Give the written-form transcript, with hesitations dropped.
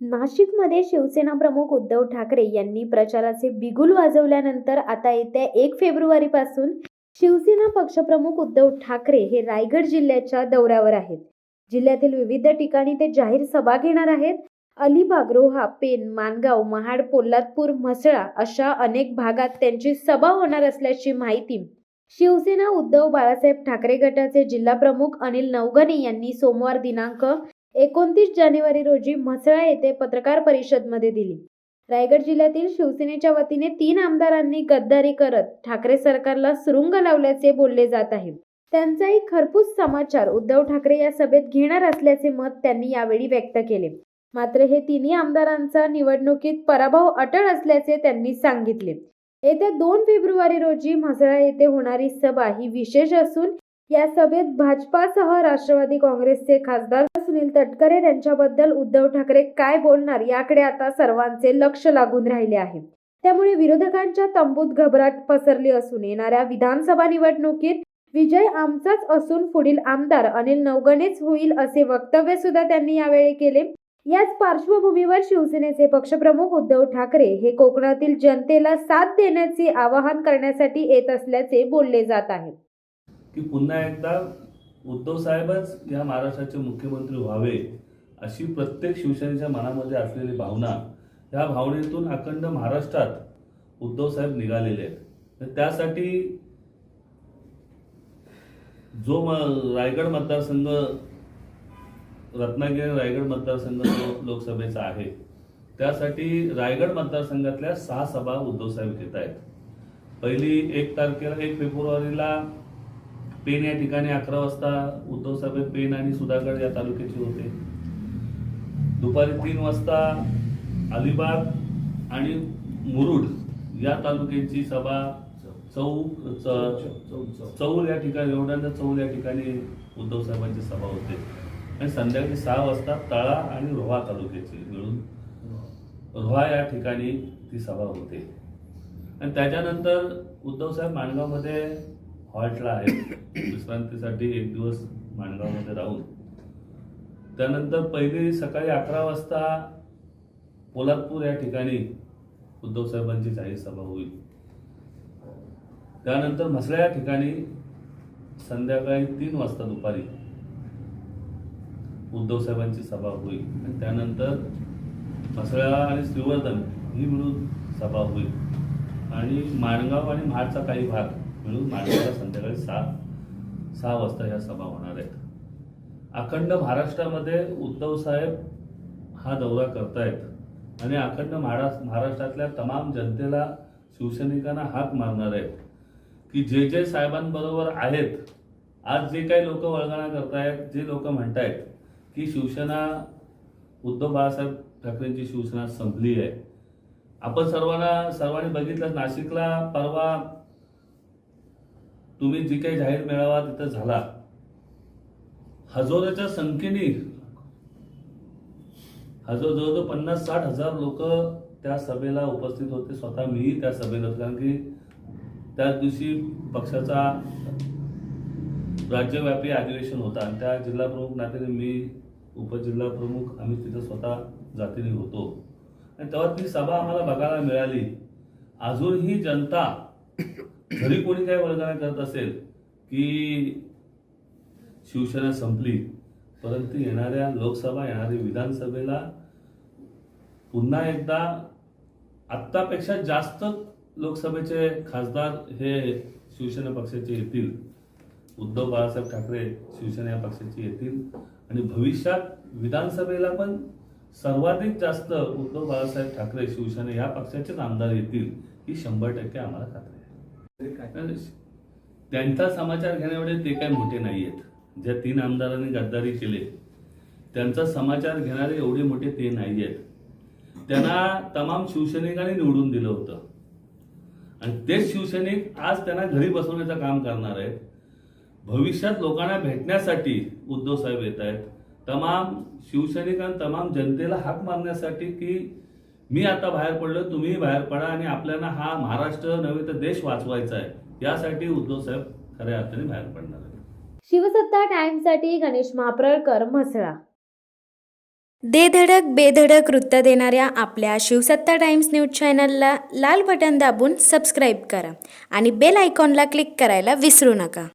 नाशिकमध्ये शिवसेना प्रमुख उद्धव ठाकरे यांनी प्रचाराचे बिगुल वाजवल्यानंतर आता येत्या 1 फेब्रुवारीपासून शिवसेना पक्षप्रमुख उद्धव ठाकरे हे रायगड जिल्ह्याच्या दौऱ्यावर आहेत. जिल्ह्यातील विविध ठिकाणी ते जाहीर सभा घेणार आहेत. अलिबाग, रोहा, पेण, माणगाव, महाड, पोलादपूर, म्हसळा अशा अनेक भागात त्यांची सभा होणार असल्याची माहिती शिवसेना उद्धव बाळासाहेब ठाकरे गटाचे जिल्हा प्रमुख अनिल नवघणे यांनी सोमवार दिनांक 29 जानेवारी रोजी म्हसळा येथे पत्रकार परिषदेमध्ये दिली. रायगड जिल्ह्यातील शिवसेनेच्या वतीने 3 आमदारांनी गद्दारी करत ठाकरे सरकारला सुरुंग लावल्याचे बोलले जात आहे. त्यांचाही खरपूस समाचार उद्धव ठाकरे या सभेत घेणार असल्याचे मत त्यांनी यावेळी व्यक्त केले. मात्र हे तिन्ही आमदारांचा निवडणुकीत पराभव अटळ असल्याचे त्यांनी सांगितले. येत्या 2 फेब्रुवारी रोजी म्हसळा येथे होणारी सभा ही विशेष असून या सभेत भाजपासह राष्ट्रवादी काँग्रेसचे खासदार सुनील तटकरे यांच्याबद्दल उद्धव ठाकरे काय बोलणार याकडे आता सर्वांचे लक्ष लागून राहिले आहे. त्यामुळे विरोधकांच्या तंबूत घबराट पसरली असून येणाऱ्या विधानसभा निवडणुकीत विजय आमचाच असून पुढील आमदार अनिल नवघणेच होईल असे वक्तव्य सुद्धा त्यांनी यावेळी केले. याच पार्श्वभूमीवर शिवसेनेचे पक्षप्रमुख उद्धव ठाकरे हे कोकणातील जनतेला साथ देण्याचे आवाहन करण्यासाठी येत असल्याचे बोलले जात आहे. की पुन्हा एकदा उद्धव साहेबच या महाराष्ट्राचे मुख्यमंत्री व्हावे अशी प्रत्येक शिवसेनेच्या मनामध्ये असलेली भावना, या भावनेतून अखंड महाराष्ट्रात उद्धव साहेब निघालेले आहेत. त्यासाठी जो रायगड मतदारसंघ, रत्नागिरी रायगड मतदारसंघ लोकसभेचा आहे, त्यासाठी रायगड मतदारसंघातल्या 6 सभा उद्धव साहेब घेत आहेत. पहिली 1 फेब्रुवारीला पेण या ठिकाणी 11 वाजता उद्धव साहेब पेण आणि सुधागड या तालुक्याची होते. दुपारी 3 वाजता अलिबाग आणि मुरुड या तालुक्यांची सभा, चौल या ठिकाणी, एवढ्यांदा चौल या ठिकाणी उद्धव साहेबांची सभा होते. आणि संध्याकाळी 6 वाजता तळा आणि रोहा तालुक्याची मिळून रोहा या ठिकाणी ती सभा होते. आणि त्याच्यानंतर उद्धव साहेब माणगावमध्ये हॉल्टला आहे, विश्रांतीसाठी 1 दिवस माणगावमध्ये राहून त्यानंतर पहिली सकाळी 11 वाजता पोलादपूर या ठिकाणी उद्धव साहेबांची जाहीर सभा होईल. त्यानंतर म्हसळा या ठिकाणी संध्याकाळी 3 वाजता दुपारी उद्धव साहेबांची सभा होईल. आणि त्यानंतर म्हसळा आणि श्रीवर्धन ही मिळून सभा होईल. आणि माणगाव आणि महाडचा काही भाग मिळून माणगावला संध्याकाळी 6 वाजता ह्या सभा होणार आहेत. अखंड महाराष्ट्रामध्ये उद्धव साहेब हा दौरा करतायत आणि अखंड महाराष्ट्रातल्या तमाम जनतेला, शिवसैनिकांना हाक मारणार आहेत की जे जे साहेबांबरोबर आहेत. आज जे काही लोक वळगाणा करतायत, जे लोक म्हणतायत की शिवसेना, उद्धव बाळासाहेब ठाकरेंची शिवसेना संपली आहे. आपण सर्वांनी बघितलं, नाशिकला परवा तुम्ही जी काही जाहीर मेळावा तिथं झाला, हजारोच्या संख्येने, जवळजवळ 50-60 हजार लोक त्या सभेला उपस्थित होते. स्वतः मीही त्या सभेला, कारण की त्याच दिवशी पक्षाचा राज्यव्यापी अधिवेशन होता आणि त्या जिल्हा प्रमुख नात्याने मी, उपजिल्हा प्रमुख, आम्ही तिथं स्वतः जातीने होतो. आणि तेव्हा ती सभा आम्हाला बघायला मिळाली. अजूनही जनता, जरी कोणी काही वळगाणा करत असेल की शिवसेना संपली, परंतु येणाऱ्या लोकसभा, येणाऱ्या विधानसभेला पुन्हा एकदा आत्तापेक्षा जास्त लोकसभेचे खासदार हे शिवसेना पक्षाचे येतील. उद्धव बाळासाहेब ठाकरे शिवसेना या पक्षाचे येतील आणि भविष्यात विधानसभेला पण सर्वाधिक जास्त उद्धव बाळासाहेब ठाकरे शिवसेना या पक्षाचेच आमदार येतील ही 100% आम्हाला खात्री आहे. त्यांचा समाचार घेण्याएवढे ते काही मोठे नाही आहेत. ज्या 3 आमदारांनी गद्दारी केले त्यांचा समाचार घेणारे एवढे मोठे ते नाही आहेत. त्यांना तमाम शिवसैनिकांनी निवडून दिलं होतं आणि तेच शिवसैनिक आज त्यांना घरी बसवण्याचं काम करणार आहेत. भविष्यात लोकांना भेटण्यासाठी उद्धव साहेब येत आहेत. तमाम शिवसैनिकांना, तमाम जनतेला हाक मारण्यासाठी की मी आता बाहेर पडलो, तुम्हीही बाहेर पडा आणि आपल्याला हा महाराष्ट्र नव्हे तर देश वाचवायचा आहे. यासाठी उद्धव साहेब खऱ्या अर्थाने बाहेर पडणार आहेत. शिवसत्ता टाइम्ससाठी गणेश महाप्रळकर, म्हसळा. धडक बेधडक वृत्त देणाऱ्या आपल्या शिवसत्ता टाइम्स न्यूज चॅनलला लाल बटन दाबून सबस्क्राईब करा आणि बेल आयकॉनला क्लिक करायला विसरू नका.